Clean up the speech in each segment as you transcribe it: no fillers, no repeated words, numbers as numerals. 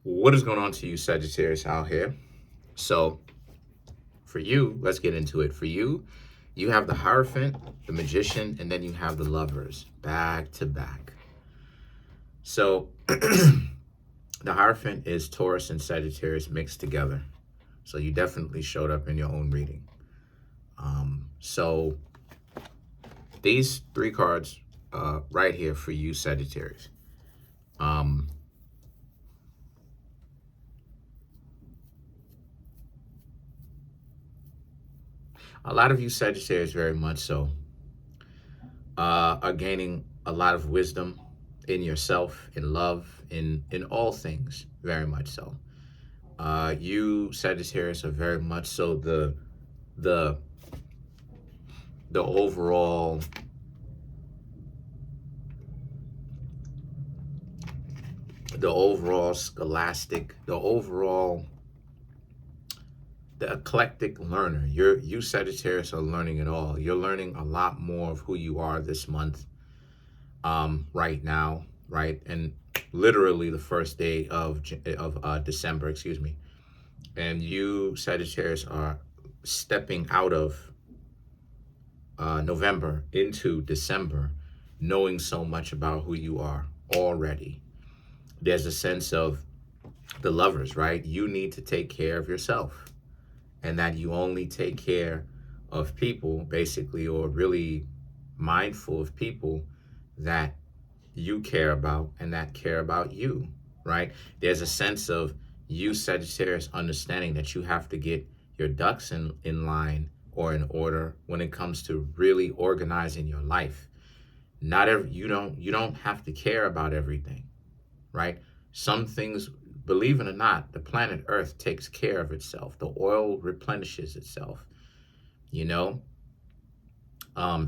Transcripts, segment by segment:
What is going on to you, Sagittarius, out here? So, for you, let's get into it. For you, you have the Hierophant, the Magician, and then you have the Lovers back to back. So, the Hierophant is Taurus and Sagittarius mixed together. So, you definitely showed up in your own reading. So, these three cards right here for you, Sagittarius. A lot of you Sagittarius, very much so, are gaining a lot of wisdom in yourself, in love, in all things, very much so. You Sagittarius are very much so the overall scholastic, the eclectic learner. You Sagittarius are learning it all. You're learning a lot more of who you are this month, right now, right? And literally the first day of December, excuse me. And you Sagittarius are stepping out of November into December, knowing so much about who you are already. There's a sense of the Lovers, right? You need to take care of yourself, and that you only take care of people, basically, or really mindful of people that you care about and that care about you, right? There's a sense of you Sagittarius understanding that you have to get your ducks in line or in order when it comes to really organizing your life. You don't have to care about everything, right? Some things, believe it or not, the planet Earth takes care of itself. The oil replenishes itself,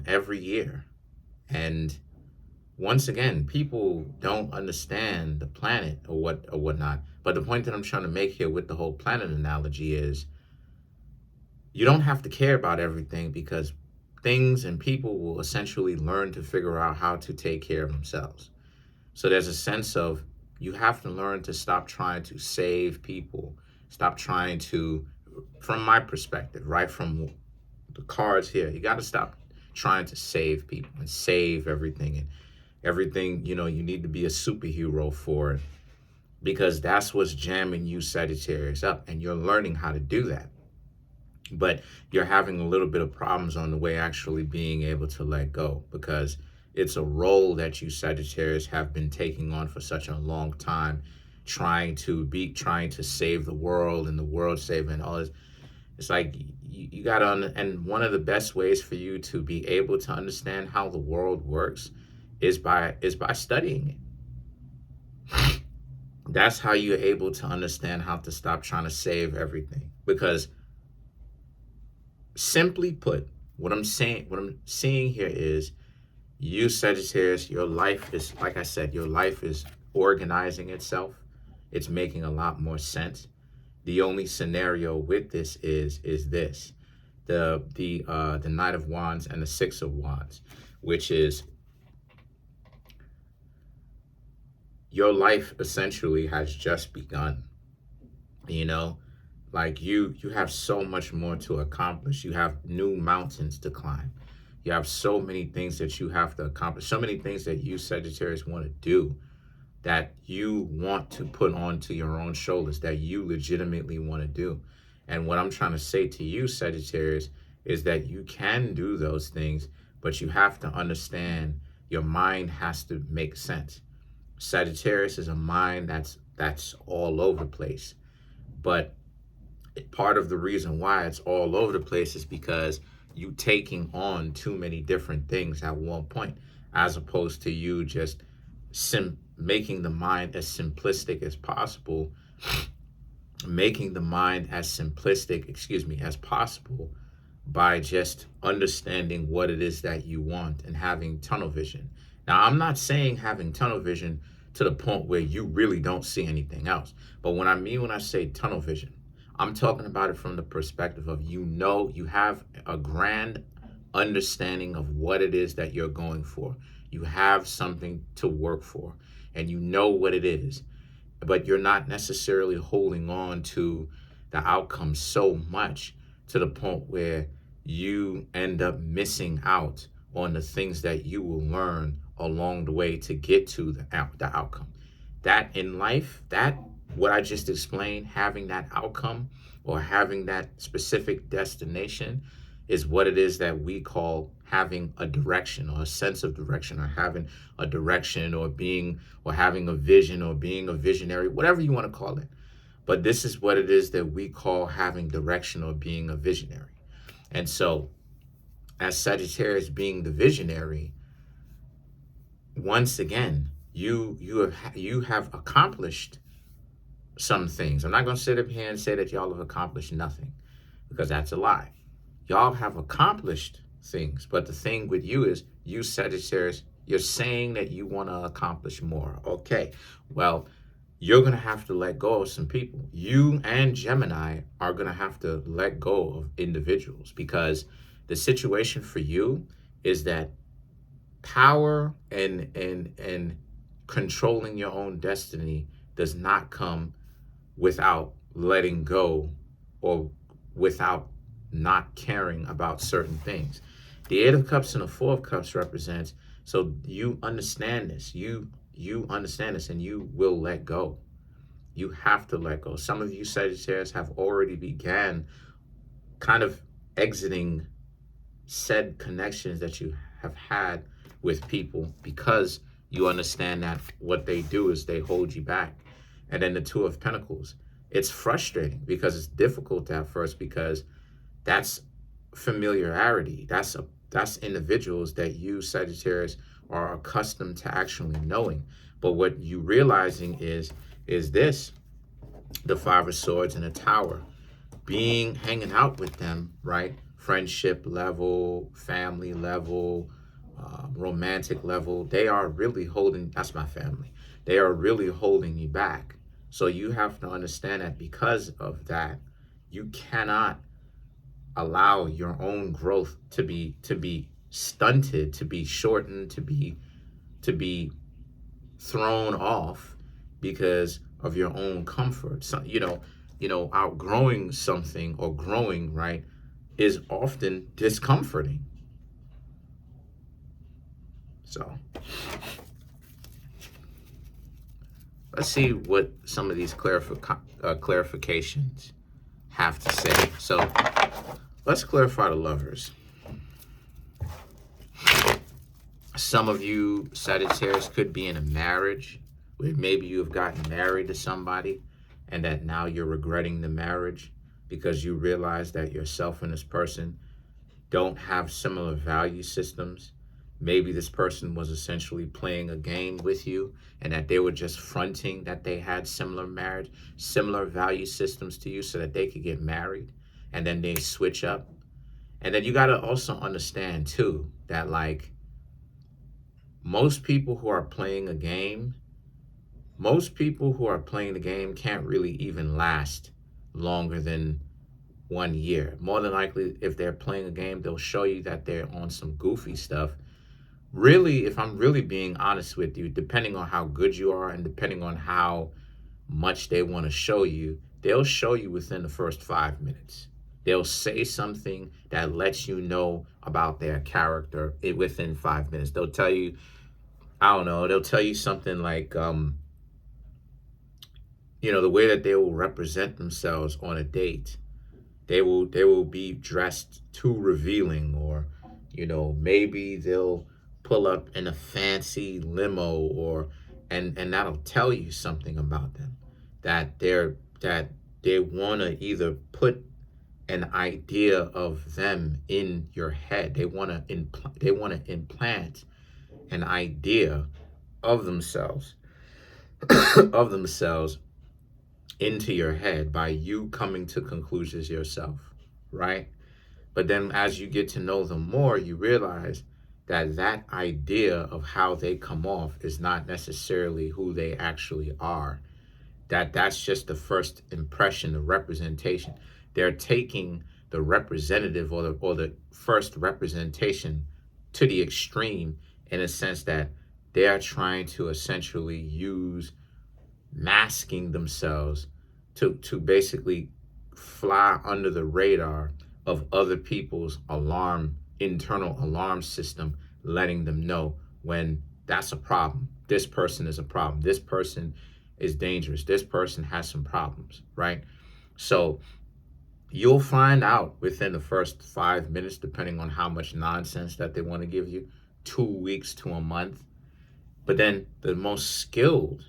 every year. And once again, people don't understand the planet or whatnot. But the point that I'm trying to make here with the whole planet analogy is you don't have to care about everything, because things and people will essentially learn to figure out how to take care of themselves. So there's a sense of you have to learn to stop trying to save people. Stop trying to, from my perspective, right, from the cards here, you got to stop trying to save people and save everything. And everything, you need to be a superhero for it, because that's what's jamming you Sagittarius up. And you're learning how to do that. But you're having a little bit of problems on the way actually being able to let go, because it's a role that you Sagittarius have been taking on for such a long time, trying to save the world and the world saving all this. It's like you got to, and one of the best ways for you to be able to understand how the world works is by studying it. That's how you're able to understand how to stop trying to save everything. Because simply put, what I'm seeing here is you Sagittarius, your life is, like I said, your life is organizing itself. It's making a lot more sense. The only scenario with this is this. The Knight of Wands and the Six of Wands, which is your life essentially has just begun. Like you have so much more to accomplish. You have new mountains to climb. You have so many things that you have to accomplish, so many things that you Sagittarius want to do, that you want to put onto your own shoulders, that you legitimately want to do. And what I'm trying to say to you Sagittarius is that you can do those things, but you have to understand your mind has to make sense. Sagittarius is a mind that's all over the place. But part of the reason why it's all over the place is because you taking on too many different things at one point, as opposed to you just making the mind as simplistic as possible, as possible by just understanding what it is that you want and having tunnel vision. Now, I'm not saying having tunnel vision to the point where you really don't see anything else. But when I say tunnel vision, I'm talking about it from the perspective of, you have a grand understanding of what it is that you're going for. You have something to work for, and you know what it is. but you're not necessarily holding on to the outcome so much to the point where you end up missing out on the things that you will learn along the way to get to the outcome. That in life, that what I just explained, having that outcome or having that specific destination is what it is that we call having a direction or a sense of direction or having a direction or being or having a vision or being a visionary, whatever you want to call it. But this is what it is that we call having direction or being a visionary. And so, as Sagittarius being the visionary, once again, you have accomplished some things. I'm not going to sit up here and say that y'all have accomplished nothing, because that's a lie. Y'all have accomplished things, but the thing with you is, you Sagittarius, you're saying that you want to accomplish more. Okay, well, you're going to have to let go of some people. You and Gemini are going to have to let go of individuals, because the situation for you is that power and controlling your own destiny does not come without letting go or without not caring about certain things. The Eight of Cups and the Four of Cups represents, so you understand this. You understand this, and you will let go. You have to let go. Some of you Sagittarius have already began kind of exiting said connections that you have had with people, because you understand that what they do is they hold you back. And then the Two of Pentacles. It's frustrating because it's difficult at first, because that's familiarity. That's individuals that you Sagittarius are accustomed to actually knowing. But what you realizing is this, the Five of Swords and the Tower. Hanging out with them, right? Friendship level, family level, romantic level. They are really holding, that's my family. They are really holding you back. So you have to understand that because of that, you cannot allow your own growth to be stunted, to be shortened, to be thrown off because of your own comfort. So, outgrowing something or growing, right, is often discomforting. So let's see what some of these clarifications have to say. So let's clarify the Lovers. Some of you Sagittarius could be in a marriage where maybe you have gotten married to somebody and that now you're regretting the marriage because you realize that yourself and this person don't have similar value systems. Maybe this person was essentially playing a game with you and that they were just fronting that they had similar value systems to you so that they could get married, and then they switch up. And then you got to also understand too that, like, most people who are playing the game can't really even last longer than 1 year. More than likely, if they're playing a game, they'll show you that they're on some goofy stuff. Really, if I'm really being honest with you, depending on how good you are and depending on how much they want to show you, they'll show you within the first 5 minutes. They'll say something that lets you know about their character within 5 minutes. They'll tell you, I don't know, they'll tell you something like, the way that they will represent themselves on a date. They will be dressed too revealing, or, maybe they'll pull up in a fancy limo, and that'll tell you something about them, that they want to either put an idea of them in your head. They want to implant an idea of themselves into your head by you coming to conclusions yourself, right? But then as you get to know them more, you realize that idea of how they come off is not necessarily who they actually are. That's just the first impression, the representation. They're taking the representative or the first representation to the extreme, in a sense that they are trying to essentially use masking themselves to basically fly under the radar of other people's internal alarm system, letting them know when that's a problem. This person is a problem. This person is dangerous. This person has some problems, right? So you'll find out within the first 5 minutes, depending on how much nonsense that they want to give you, 2 weeks to a month. But then the most skilled,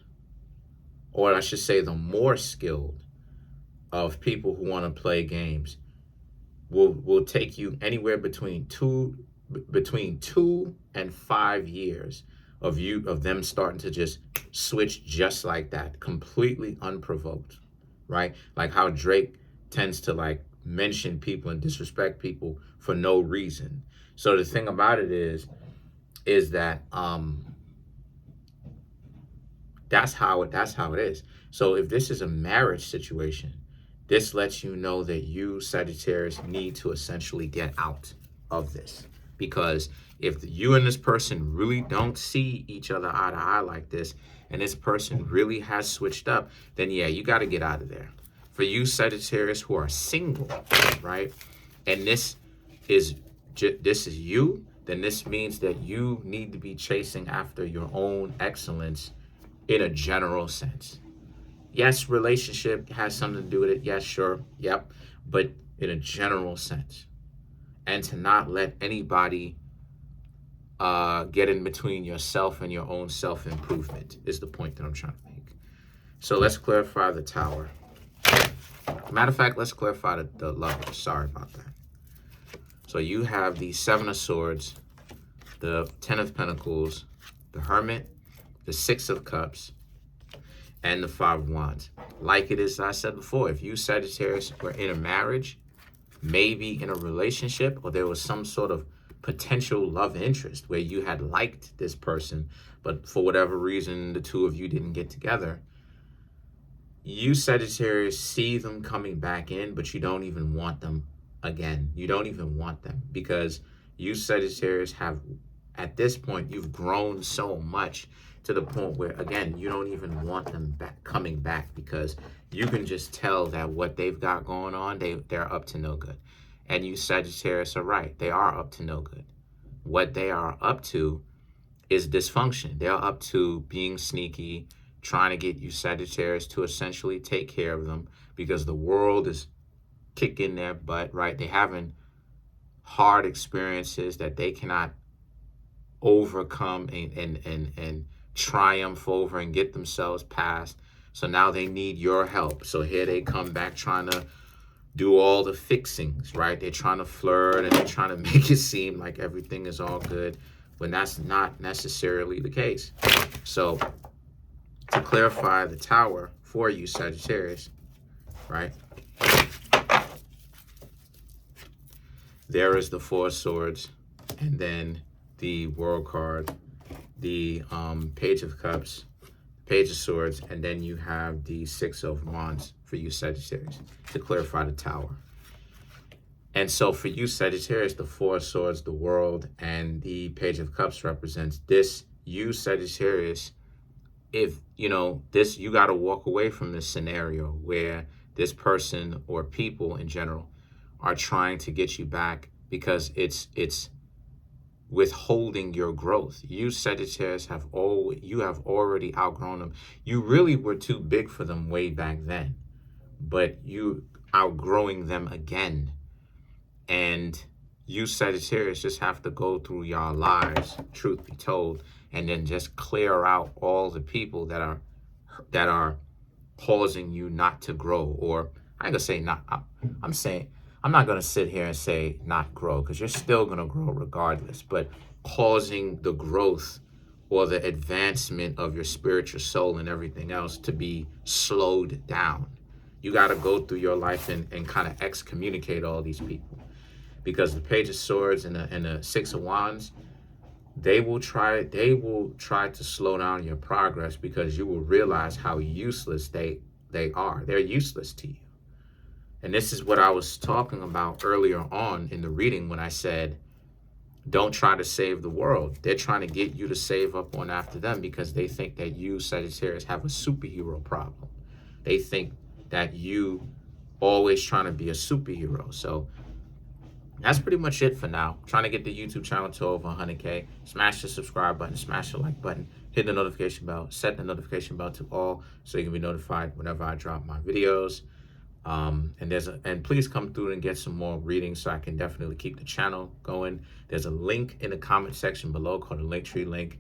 or I should say the more skilled of people who want to play games will take you anywhere between 2 and 5 years of them starting to just switch just like that, completely unprovoked, right? Like how Drake tends to like mention people and disrespect people for no reason. So the thing about it is that that's how it is. So if this is a marriage situation, this lets you know that you, Sagittarius, need to essentially get out of this. Because if you and this person really don't see each other eye to eye like this, and this person really has switched up, then yeah, you got to get out of there. For you, Sagittarius, who are single, right? And this is you, then this means that you need to be chasing after your own excellence in a general sense. Yes, relationship has something to do with it. Yes, sure. Yep. But in a general sense. And to not let anybody get in between yourself and your own self-improvement is the point that I'm trying to make. So let's clarify the Tower. Matter of fact, let's clarify the Lovers. Sorry about that. So you have the Seven of Swords, the Ten of Pentacles, the Hermit, the Six of Cups, and the Five of Wands. Like it is, I said before, if you, Sagittarius, were in a marriage, maybe in a relationship, or there was some sort of potential love interest where you had liked this person, but for whatever reason, the two of you didn't get together, you, Sagittarius, see them coming back in, but you don't even want them again. You don't even want them because you, Sagittarius, have, at this point, you've grown so much to the point where, again, you don't even want them coming back because you can just tell that what they've got going on, they're up to no good. And you, Sagittarius, are right. They are up to no good. What they are up to is dysfunction. They're up to being sneaky, trying to get you, Sagittarius, to essentially take care of them because the world is kicking their butt, right? They're having hard experiences that they cannot overcome and triumph over and get themselves past. So now they need your help. So here they come back trying to do all the fixings, right? They're trying to flirt and they're trying to make it seem like everything is all good when that's not necessarily the case. So to clarify the Tower for you, Sagittarius, right? There is the Four of Swords, and then the World card, the Page of Cups, Page of Swords, and then you have the Six of Wands for you, Sagittarius, to clarify the Tower. And so for you, Sagittarius, the Four of Swords, the World, and the Page of Cups represents this. You, Sagittarius, if, you know, this, you got to walk away from this scenario where this person or people in general are trying to get you back because it's withholding your growth. You, Sagittarius, have already outgrown them. You really were too big for them way back then, but you outgrowing them again. And you, Sagittarius, just have to go through your lives, truth be told, and then just clear out all the people that are causing you not to grow. Or I ain't gonna say not. I'm not gonna sit here and say not grow because you're still gonna grow regardless. But causing the growth or the advancement of your spiritual soul and everything else to be slowed down. You got to go through your life and kind of excommunicate all these people. Because the Page of Swords and the Six of Wands, they will try to slow down your progress because you will realize how useless they are. They're useless to you. And this is what I was talking about earlier on in the reading when I said don't try to save the world. They're trying to get you to save up on after them because they think that you, Sagittarius, have a superhero problem. They think that you always trying to be a superhero. So that's pretty much it for now. Trying to get the YouTube channel to over 100K. Smash the subscribe button, smash the like button, hit the notification bell, set the notification bell to all so you can be notified whenever I drop my videos. And please come through and get some more readings so I can definitely keep the channel going. There's a link in the comment section below called the Linktree link.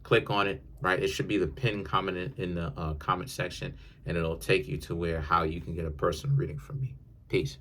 Click on it, right? It should be the pinned comment in the comment section, and it'll take you to how you can get a personal reading from me. Peace.